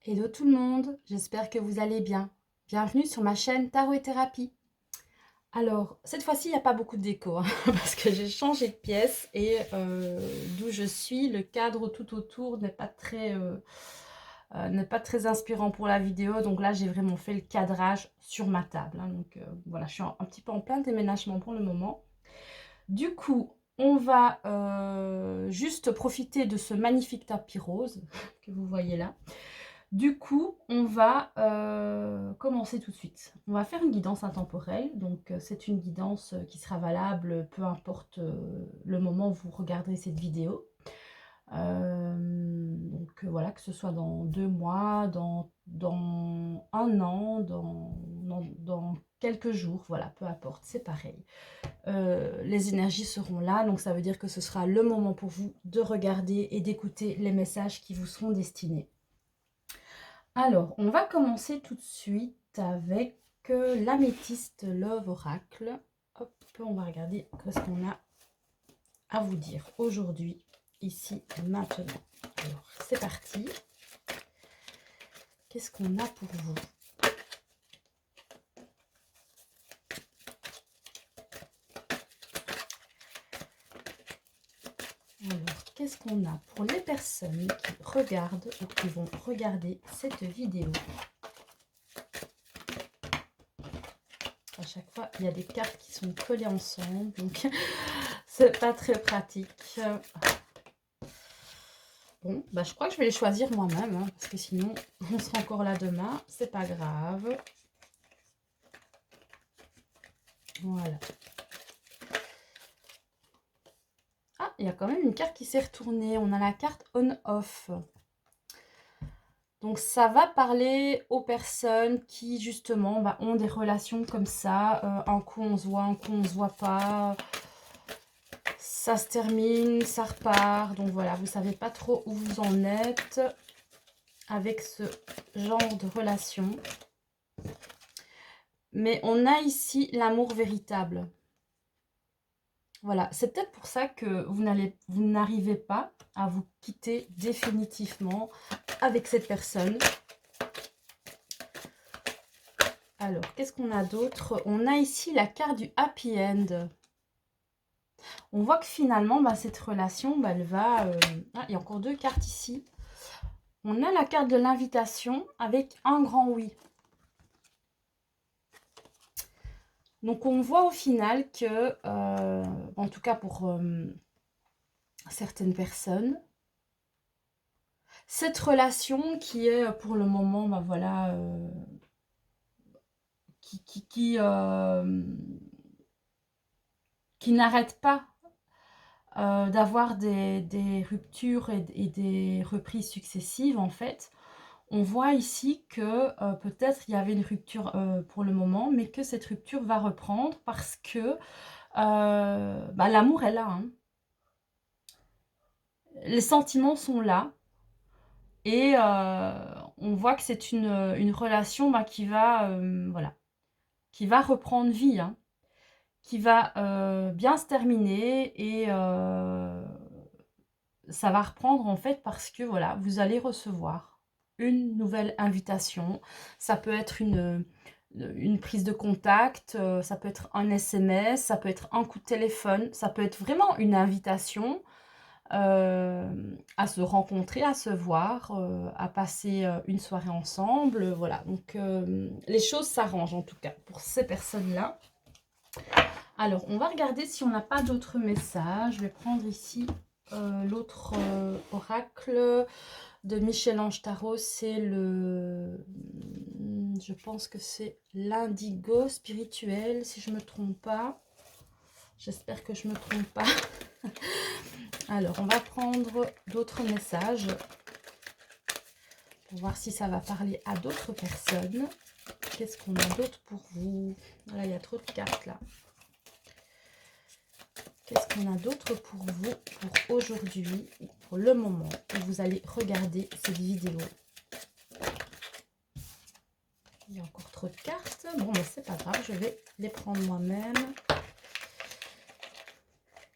Hello tout le monde, j'espère que vous allez bien. Bienvenue sur ma chaîne Tarot et Thérapie. Alors, cette fois-ci, il n'y a pas beaucoup de déco, hein, parce que j'ai changé de pièce et d'où je suis, le cadre tout autour n'est pas très inspirant pour la vidéo. Donc là, j'ai vraiment fait le cadrage sur ma table, hein. Donc voilà, je suis un petit peu en plein déménagement pour le moment. Du coup, on va juste profiter de ce magnifique tapis rose que vous voyez là. Du coup, on va commencer tout de suite. On va faire une guidance intemporelle. Donc, c'est une guidance qui sera valable peu importe le moment où vous regarderez cette vidéo. Donc, voilà, que ce soit dans 2 mois, dans un an, dans quelques jours, voilà, peu importe, c'est pareil. Les énergies seront là, donc ça veut dire que ce sera le moment pour vous de regarder et d'écouter les messages qui vous seront destinés. Alors, on va commencer tout de suite avec l'améthyste Love Oracle. Hop, on va regarder ce qu'on a à vous dire aujourd'hui, ici, maintenant. Alors, c'est parti. Qu'est-ce qu'on a pour vous? Alors, qu'est-ce qu'on a pour les personnes qui regardent ou qui vont regarder cette vidéo? À chaque fois, il y a des cartes qui sont collées ensemble, donc c'est pas très pratique. Bon, bah je crois que je vais les choisir moi-même, hein, parce que sinon, on sera encore là demain. C'est pas grave. Voilà. Ah, il y a quand même une carte qui s'est retournée. On a la carte on-off. Donc, ça va parler aux personnes qui, justement, bah, ont des relations comme ça. Un coup, on se voit, un coup, on se voit pas. Ça se termine, ça repart. Donc, voilà, vous savez pas trop où vous en êtes avec ce genre de relation. Mais on a ici l'amour véritable. Voilà, c'est peut-être pour ça que vous n'arrivez pas à vous quitter définitivement avec cette personne. Alors, qu'est-ce qu'on a d'autre? On a ici la carte du happy end. On voit que finalement, bah, cette relation, bah, elle va... Ah, il y a encore 2 cartes ici. On a la carte de l'invitation avec un grand oui. Donc, on voit au final que, en tout cas pour certaines personnes, cette relation qui est pour le moment, bah, voilà, qui n'arrête pas d'avoir des ruptures et des reprises successives, en fait. On voit ici que peut-être il y avait une rupture pour le moment, mais que cette rupture va reprendre parce que bah, l'amour est là, hein. Les sentiments sont là. Et on voit que c'est une relation bah, voilà, qui va reprendre vie, hein, qui va bien se terminer et ça va reprendre en fait parce que voilà, vous allez recevoir une nouvelle invitation. Ça peut être une prise de contact, ça peut être un SMS, ça peut être un coup de téléphone, ça peut être vraiment une invitation à se rencontrer, à se voir, à passer une soirée ensemble. Voilà, donc les choses s'arrangent en tout cas pour ces personnes-là. Alors, on va regarder si on n'a pas d'autres messages. Je vais prendre ici l'autre oracle de Michel-Ange Tarot. C'est le... Je pense que c'est l'indigo spirituel, si je ne me trompe pas. J'espère que je ne me trompe pas. Alors, on va prendre d'autres messages pour voir si ça va parler à d'autres personnes. Qu'est-ce qu'on a d'autre pour vous? Voilà, il y a trop de cartes là. Qu'est-ce qu'on a d'autre pour vous pour aujourd'hui, pour le moment où vous allez regarder cette vidéo? Il y a encore trop de cartes. Bon, mais c'est pas grave, je vais les prendre moi-même.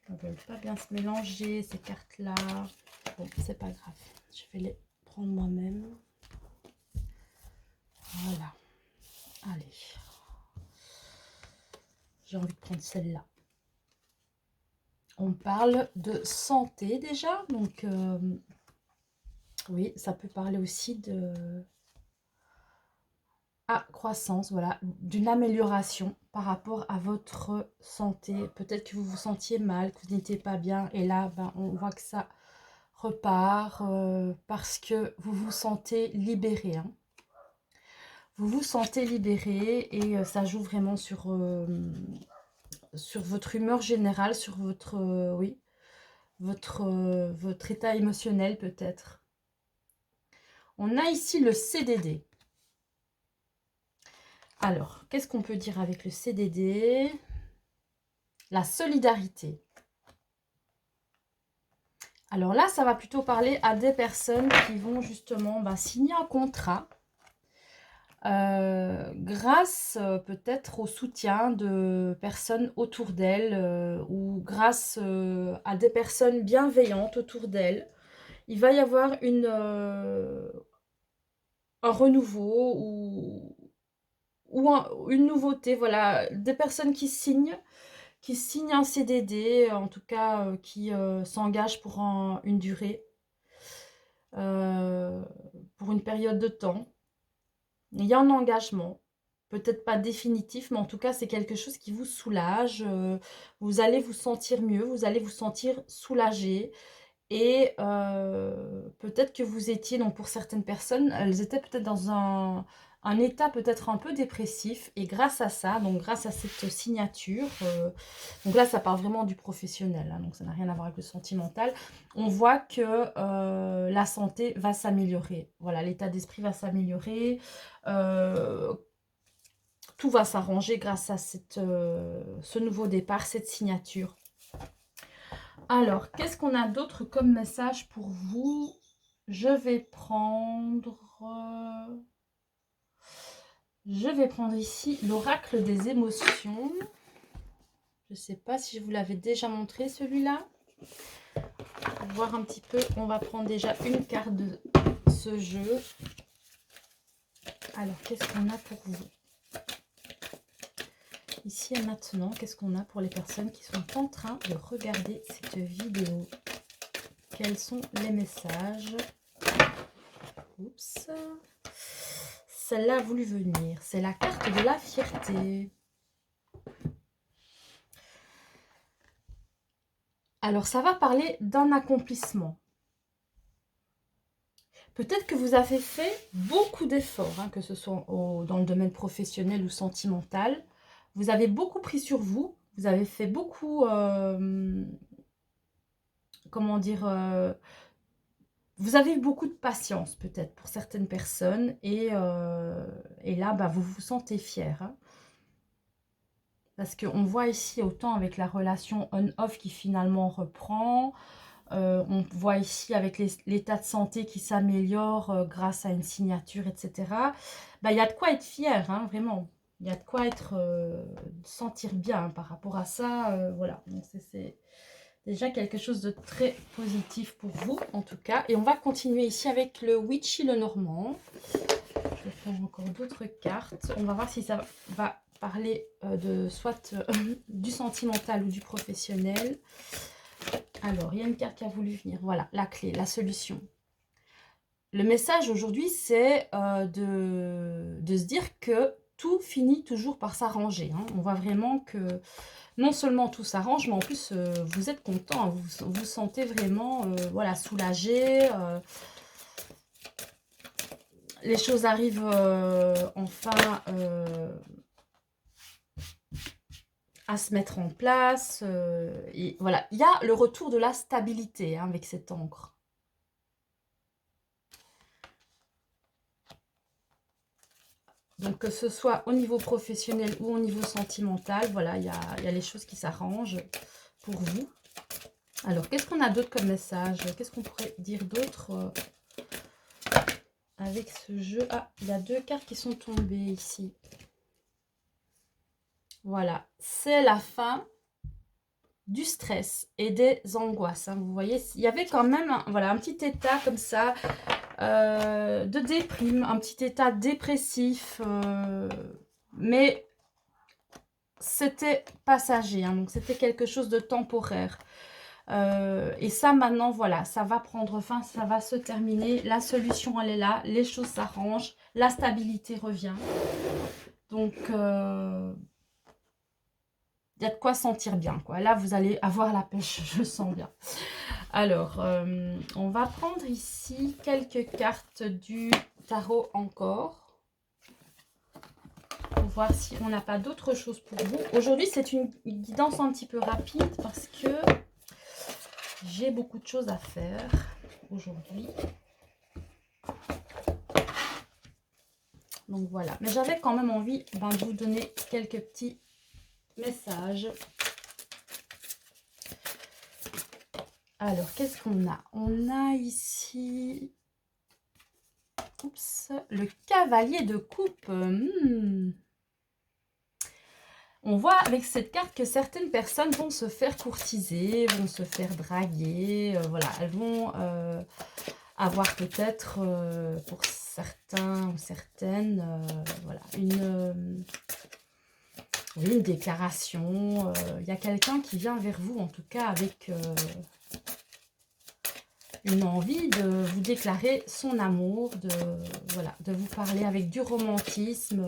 Elles ne veulent pas bien se mélanger, ces cartes-là. Bon, c'est pas grave, je vais les prendre moi-même. Voilà. Allez. J'ai envie de prendre celle-là. On parle de santé déjà. Donc, oui, ça peut parler aussi de... Ah, croissance, voilà. D'une amélioration par rapport à votre santé. Peut-être que vous vous sentiez mal, que vous n'étiez pas bien. Et là, ben, on voit que ça repart parce que vous vous sentez libéré. Hein. Vous vous sentez libéré et ça joue vraiment sur votre humeur générale, sur votre, oui, votre état émotionnel peut-être. On a ici le CDD. Alors, qu'est-ce qu'on peut dire avec le CDD? La solidarité. Alors là, ça va plutôt parler à des personnes qui vont justement signer un contrat grâce peut-être au soutien de personnes autour d'elles ou grâce à des personnes bienveillantes autour d'elles. Il va y avoir un renouveau ou une nouveauté, voilà, des personnes qui signent un CDD, en tout cas qui s'engagent pour une durée, pour une période de temps. Il y a un engagement, peut-être pas définitif, mais en tout cas, c'est quelque chose qui vous soulage. Vous allez vous sentir mieux, vous allez vous sentir soulagé. Et peut-être que vous étiez, donc pour certaines personnes, elles étaient peut-être dans un état peut-être un peu dépressif. Et grâce à ça, donc grâce à cette signature, donc là, ça parle vraiment du professionnel, hein, donc ça n'a rien à voir avec le sentimental. On voit que la santé va s'améliorer. Voilà, l'état d'esprit va s'améliorer. Tout va s'arranger grâce à ce nouveau départ, cette signature. Alors, qu'est-ce qu'on a d'autre comme message pour vous? Je vais prendre ici l'oracle des émotions. Je ne sais pas si je vous l'avais déjà montré celui-là. Pour voir un petit peu, on va prendre déjà une carte de ce jeu. Alors, qu'est-ce qu'on a pour vous? Ici et maintenant, qu'est-ce qu'on a pour les personnes qui sont en train de regarder cette vidéo? Quels sont les messages? Oups. Celle-là a voulu venir. C'est la carte de la fierté. Alors, ça va parler d'un accomplissement. Peut-être que vous avez fait beaucoup d'efforts, hein, que ce soit dans le domaine professionnel ou sentimental. Vous avez beaucoup pris sur vous. Vous avez fait beaucoup, comment dire, vous avez eu beaucoup de patience peut-être pour certaines personnes. Et là, vous vous sentez fier. Hein. Parce qu'on voit ici, autant avec la relation on-off qui finalement reprend, on voit ici avec l'état de santé qui s'améliore grâce à une signature, etc. Il y a de quoi être fier, hein, vraiment. Il y a de quoi sentir bien hein, par rapport à ça. Voilà, donc c'est déjà quelque chose de très positif pour vous, en tout cas. Et on va continuer ici avec le Witchy le Normand. Je vais faire encore d'autres cartes. On va voir si ça va parler de soit du sentimental ou du professionnel. Alors, il y a une carte qui a voulu venir. Voilà, la clé, la solution. Le message aujourd'hui, c'est de se dire que tout finit toujours par s'arranger. Hein. On voit vraiment que non seulement tout s'arrange, mais en plus, vous êtes content. Hein. Vous vous sentez vraiment voilà, soulagé. Les choses arrivent enfin à se mettre en place. Et voilà, il y a le retour de la stabilité hein, avec cette encre. Donc, que ce soit au niveau professionnel ou au niveau sentimental, voilà, il y a les choses qui s'arrangent pour vous. Alors, qu'est-ce qu'on a d'autre comme message? Qu'est-ce qu'on pourrait dire d'autre avec ce jeu? Ah, il y a deux cartes qui sont tombées ici. Voilà, c'est la fin du stress et des angoisses. Hein. Vous voyez, il y avait quand même voilà, un petit état comme ça de déprime, un petit état dépressif, mais c'était passager, hein, donc c'était quelque chose de temporaire. Et ça maintenant, voilà, ça va prendre fin, ça va se terminer, la solution elle est là, les choses s'arrangent, la stabilité revient. Donc, il y a de quoi sentir bien, quoi. Là, vous allez avoir la pêche, je le sens bien. Alors, on va prendre ici quelques cartes du tarot encore, pour voir si on n'a pas d'autre chose pour vous. Aujourd'hui, c'est une guidance un petit peu rapide parce que j'ai beaucoup de choses à faire aujourd'hui. Donc voilà, mais j'avais quand même envie de vous donner quelques petits messages. Alors, qu'est-ce qu'on a? On a ici... Oups, le cavalier de coupe. On voit avec cette carte que certaines personnes vont se faire courtiser, vont se faire draguer. Voilà, elles vont avoir peut-être, pour certains ou certaines, voilà, une déclaration. Il y a quelqu'un qui vient vers vous, en tout cas, avec une envie de vous déclarer son amour, voilà, de vous parler avec du romantisme.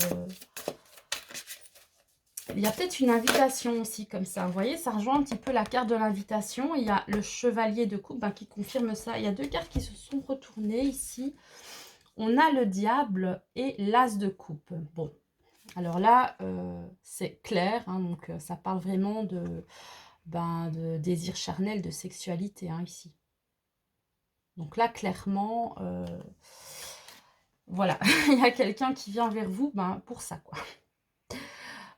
Il y a peut-être une invitation aussi comme ça. Vous voyez, ça rejoint un petit peu la carte de l'invitation. Il y a le chevalier de coupe qui confirme ça. Il y a deux cartes qui se sont retournées ici. On a le diable et l'as de coupe. Bon, alors là, c'est clair. Hein, donc, ça parle vraiment de désir charnel, de sexualité ici. Donc là, clairement, voilà, il y a quelqu'un qui vient vers vous pour ça, quoi.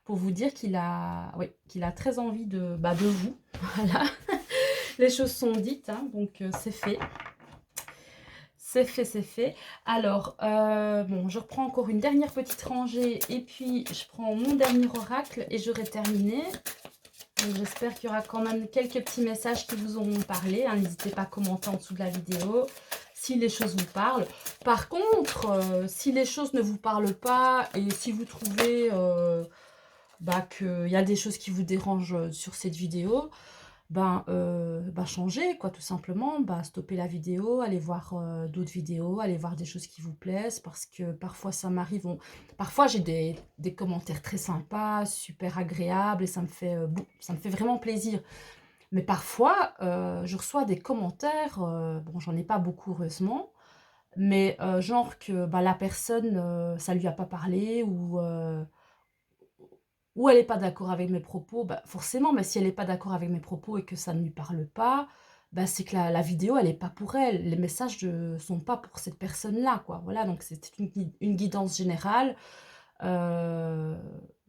Pour vous dire qu'il a, oui, qu'il a très envie de vous. Voilà, les choses sont dites, hein, donc c'est fait. C'est fait, c'est fait. Alors, bon, je reprends encore une dernière petite rangée et puis je prends mon dernier oracle et j'aurai terminé. J'espère qu'il y aura quand même quelques petits messages qui vous auront parlé. Hein. N'hésitez pas à commenter en dessous de la vidéo si les choses vous parlent. Par contre, si les choses ne vous parlent pas et si vous trouvez qu'il y a des choses qui vous dérangent sur cette vidéo, changez, quoi, tout simplement. Stoppez la vidéo, allez voir d'autres vidéos, allez voir des choses qui vous plaisent, parce que parfois ça m'arrive, parfois j'ai des commentaires très sympas, super agréables, et ça me fait vraiment plaisir. Mais parfois, je reçois des commentaires, bon, j'en ai pas beaucoup, heureusement, mais genre que la personne, ça lui a pas parlé, ou elle n'est pas d'accord avec mes propos, forcément, mais si elle n'est pas d'accord avec mes propos et que ça ne lui parle pas, c'est que la vidéo, elle n'est pas pour elle. Les messages ne sont pas pour cette personne-là, quoi. Voilà, donc c'est une guidance générale.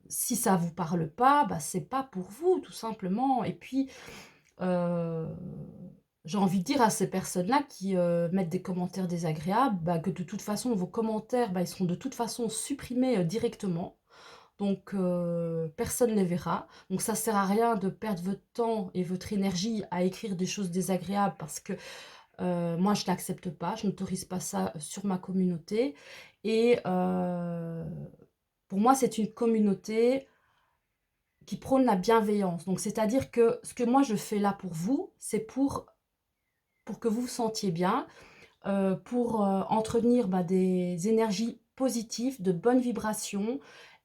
Si ça ne vous parle pas, c'est pas pour vous, tout simplement. Et puis, j'ai envie de dire à ces personnes-là qui mettent des commentaires désagréables, que de toute façon, vos commentaires, ils seront de toute façon supprimés directement. Donc, personne ne les verra. Donc, ça ne sert à rien de perdre votre temps et votre énergie à écrire des choses désagréables parce que moi, je ne l'accepte pas. Je n'autorise pas ça sur ma communauté. Et pour moi, c'est une communauté qui prône la bienveillance. Donc, c'est-à-dire que ce que moi, je fais là pour vous, c'est pour que vous vous sentiez bien, pour entretenir des énergies positives, de bonnes vibrations,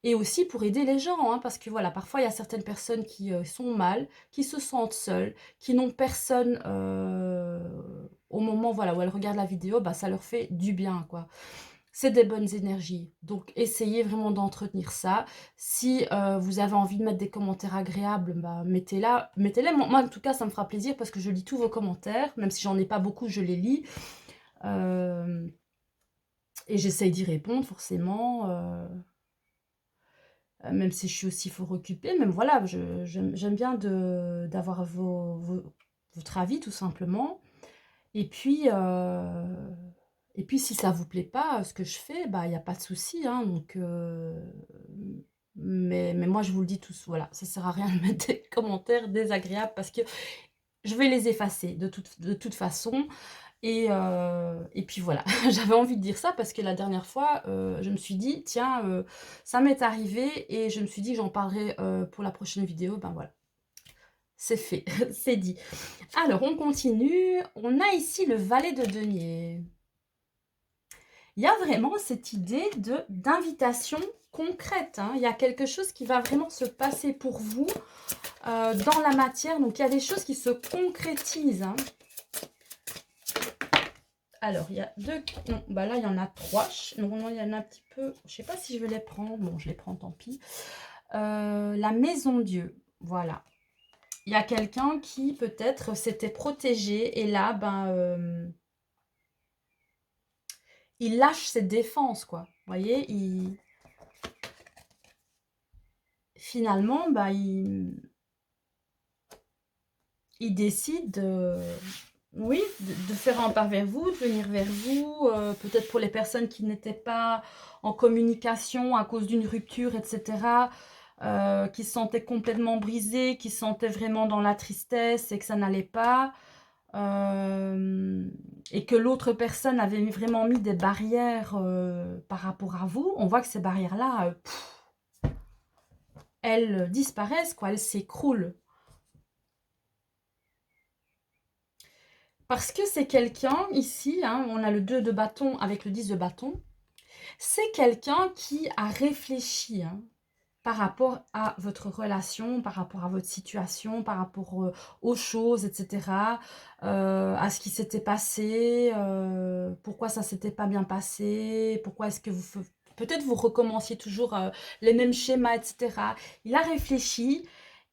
et aussi pour aider les gens, hein, parce que voilà, parfois il y a certaines personnes qui sont mal, qui se sentent seules, qui n'ont personne au moment voilà, où elles regardent la vidéo, ça leur fait du bien, quoi. C'est des bonnes énergies, donc essayez vraiment d'entretenir ça. Si vous avez envie de mettre des commentaires agréables, mettez-les. Moi, en tout cas, ça me fera plaisir parce que je lis tous vos commentaires, même si j'en ai pas beaucoup, je les lis. Et j'essaye d'y répondre, forcément. Même si je suis aussi fort occupée, même voilà, j'aime bien d'avoir votre avis, tout simplement. Et puis, si ça vous plaît pas, ce que je fais, il y a pas de souci, hein, donc mais moi, je vous le dis tous, voilà, ça sert à rien de mettre des commentaires désagréables parce que je vais les effacer de toute façon. Et puis voilà, j'avais envie de dire ça parce que la dernière fois, je me suis dit, tiens, ça m'est arrivé et je me suis dit que j'en parlerai pour la prochaine vidéo. Ben voilà, c'est fait, c'est dit. Alors, on continue. On a ici le valet de denier. Il y a vraiment cette idée d'invitation concrète, hein. Il y a quelque chose qui va vraiment se passer pour vous dans la matière. Donc, il y a des choses qui se concrétisent, hein. Alors, il y a deux... Non, bah là, il y en a trois. Normalement, il y en a un petit peu... Je ne sais pas si je vais les prendre. Bon, je les prends, tant pis. La maison Dieu, voilà. Il y a quelqu'un qui, peut-être, s'était protégé. Et là, ben... il lâche ses défenses, quoi. Vous voyez, finalement, bah, il décide oui, de faire un pas vers vous, de venir vers vous, peut-être pour les personnes qui n'étaient pas en communication à cause d'une rupture, etc., qui se sentaient complètement brisées, qui se sentaient vraiment dans la tristesse et que ça n'allait pas, et que l'autre personne avait vraiment mis des barrières par rapport à vous. On voit que ces barrières-là, elles disparaissent, quoi, elles s'écroulent. Parce que c'est quelqu'un, ici, hein, on a le 2 de bâton avec le 10 de bâton, c'est quelqu'un qui a réfléchi par rapport à votre relation, par rapport à votre situation, par rapport aux choses, etc., à ce qui s'était passé, pourquoi ça s'était pas bien passé, pourquoi est-ce que vous... Peut-être vous recommenciez toujours les mêmes schémas, etc. Il a réfléchi.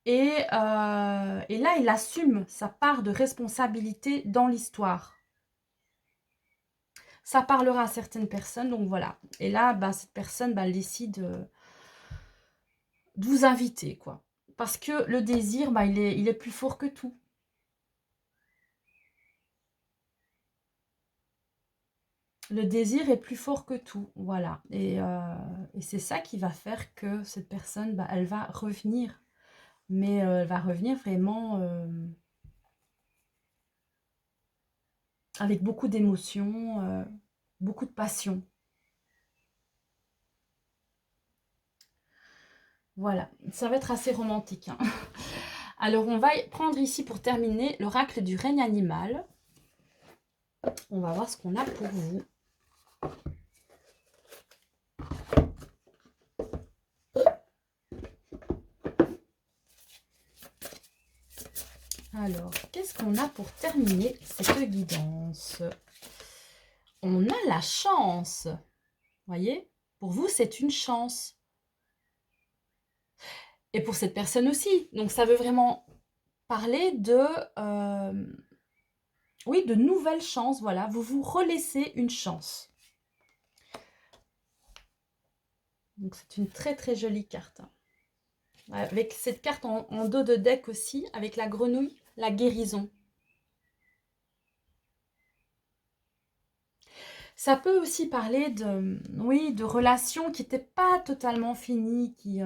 Et là, il assume sa part de responsabilité dans l'histoire. Ça parlera à certaines personnes, donc voilà. Et là, bah, cette personne, bah, elle décide de vous inviter, quoi. Parce que le désir, bah, il est plus fort que tout. Le désir est plus fort que tout, voilà. Et c'est ça qui va faire que cette personne, bah, elle va revenir. Mais elle va revenir vraiment avec beaucoup d'émotions, beaucoup de passion. Voilà, ça va être assez romantique, hein. Alors, on va prendre ici pour terminer l'oracle du règne animal. On va voir ce qu'on a pour vous. Alors, qu'est-ce qu'on a pour terminer cette guidance? On a la chance. Voyez? Pour vous, c'est une chance. Et pour cette personne aussi. Donc, ça veut vraiment parler de... oui, de nouvelles chances. Voilà, vous vous relaissez une chance. Donc, c'est une très, très jolie carte. Avec cette carte en dos de deck aussi, avec la grenouille, la guérison. Ça peut aussi parler de, oui, de relations qui n'étaient pas totalement finies, qui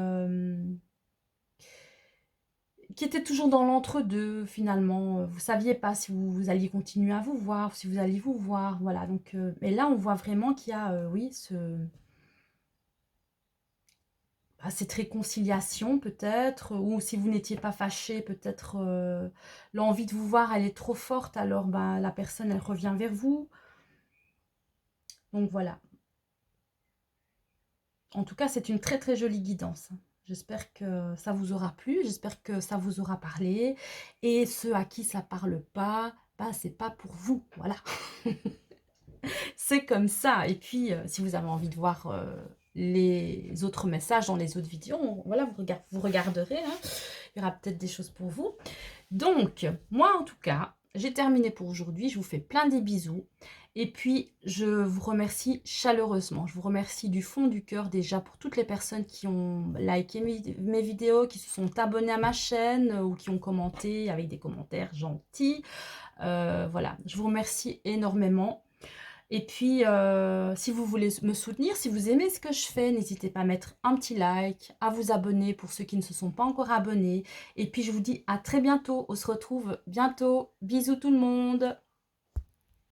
étaient toujours dans l'entre-deux finalement. Vous ne saviez pas si vous alliez continuer à vous voir, si vous alliez vous voir. Voilà, donc, mais là, on voit vraiment qu'il y a, oui, cette réconciliation peut-être, ou si vous n'étiez pas fâché, peut-être l'envie de vous voir, elle est trop forte, alors bah, la personne, elle revient vers vous. Donc voilà. En tout cas, c'est une très très jolie guidance. J'espère que ça vous aura plu, j'espère que ça vous aura parlé. Et ceux à qui ça parle pas, bah, c'est pas pour vous, voilà. C'est comme ça. Et puis, si vous avez envie de voir les autres messages dans les autres vidéos, voilà, vous regarderez, hein. Il y aura peut-être des choses pour vous. Donc, moi en tout cas, j'ai terminé pour aujourd'hui. Je vous fais plein de bisous. Et puis, je vous remercie chaleureusement. Je vous remercie du fond du cœur déjà pour toutes les personnes qui ont liké mes vidéos, qui se sont abonnées à ma chaîne ou qui ont commenté avec des commentaires gentils. Voilà, je vous remercie énormément. Et puis, si vous voulez me soutenir, si vous aimez ce que je fais, n'hésitez pas à mettre un petit like, à vous abonner pour ceux qui ne se sont pas encore abonnés. Et puis, je vous dis à très bientôt. On se retrouve bientôt. Bisous tout le monde.